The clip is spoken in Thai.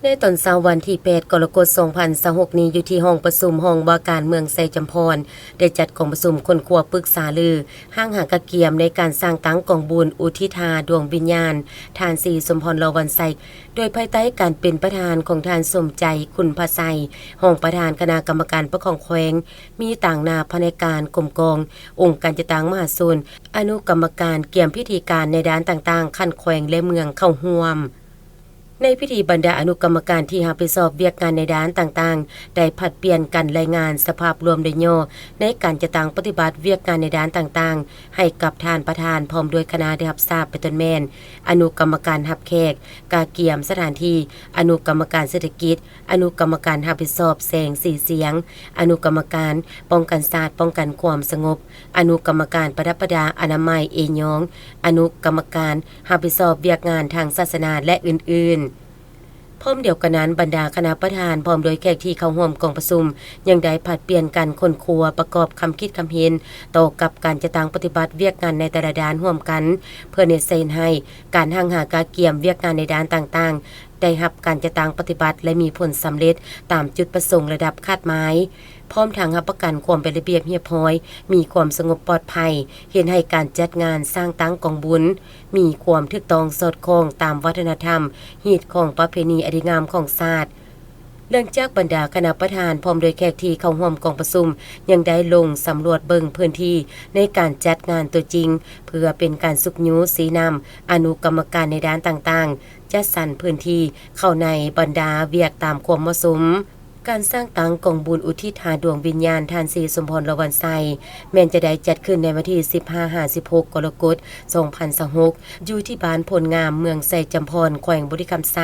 ในตอนเช้าวันที่8กรกฎาคม2026นี้อยู่ที่ห้องประชุมห้องว่าการเมืองไซจำพรได้จัดกองประชุมคนครัวปรึกษาลือห้างหากะเกียมในการสร้างตั้งกองบุญอุทิศาดวงวิญญาณทานศรีสมพรลวันไซโดยภายใต้การเป็นประธานของทานสมใจคุณพระไซห้องประธานคณะกรรมการปกครองแขวงมีต่างนาภายในการกรมกององค์การจัดตั้งมหาชนอนุกรรมการเกี่ยมพิธีการในด้านต่างๆขั้นแขวงและเมืองเข้าร่วมในพิธีบรรดาอนุกรรมการที่รับผิดชอบเวียกงานในด้านต่างๆได้ผัดเปลี่ยนกันรายงานสภาพรวมโดยย่อในการจะตั้งปฏิบัติเวียกงานในด้านต่างๆให้กับทานประธานพร้อมด้วยคณะได้รับทราบเป็นต้นแม่นอนุกรรมการรับแขกกาเกียมสถานที่อนุกรรมการเศรษฐกิจอนุกรรมการรับผิดชอบแสงสีเสียงอนุกรรมการป้องกันศาสตร์ป้องกันความสงบอนุกรรมการประดับประดาอนามัยเอยองอนุกรรมการรับผิดชอบเวียกงานทางศาสนาและอื่นๆพร้อมเดียวกันนั้นบรรดาคณะประธานพร้อมโดยแขกที่เข้าร่วมกองประชุมยังได้ผลัดเปลี่ยนกันคนครัวประกอบคำคิดคำเห็นต่อกับการจะตั้งปฏิบัติเวียกงานในแต่ละด้านร่วมกันเพื่อเนเซนให้การห่างหากาเกี่ยมเวียกงานในด้านต่างๆได้รับการจะตั้งปฏิบัติและมีผลสำเร็จตามจุดประสงค์ระดับคาดหมายพร้อมทางรับประกันความเป็นระเบียบเรียบร้อยมีความสงบปลอดภัยเห็นให้การจัดงานสร้างตั้งกองบุญมีความถูกต้องสอดคล้องตามวัฒนธรรมฮีตของประเพณีอดีงามของศาสตร์เรื่องจากบรรดาคณะประธานพร้อมโดยแขกที่เข้าร่วมกองประชุมยังได้ลงสำรวจเบิ่งพื้นที่ในการจัดงานตัวจริงเพื่อเป็นการสุกยูสีนำอนุกรรมการในด้านต่างๆจัดสรรพื้นที่เข้าในบรรดาเวียกตามความเหมาะสมการสร้างตั้งกองบุญอุทิศหาดวงวิญญาณทานศรีสมพรละวันไซแม้นจะได้จัดขึ้นในวันที่15-16กรกฎาคม2026อยู่ที่บ้านพลงามเมืองไซจำพรแขวงบุรีรัมย์ไซ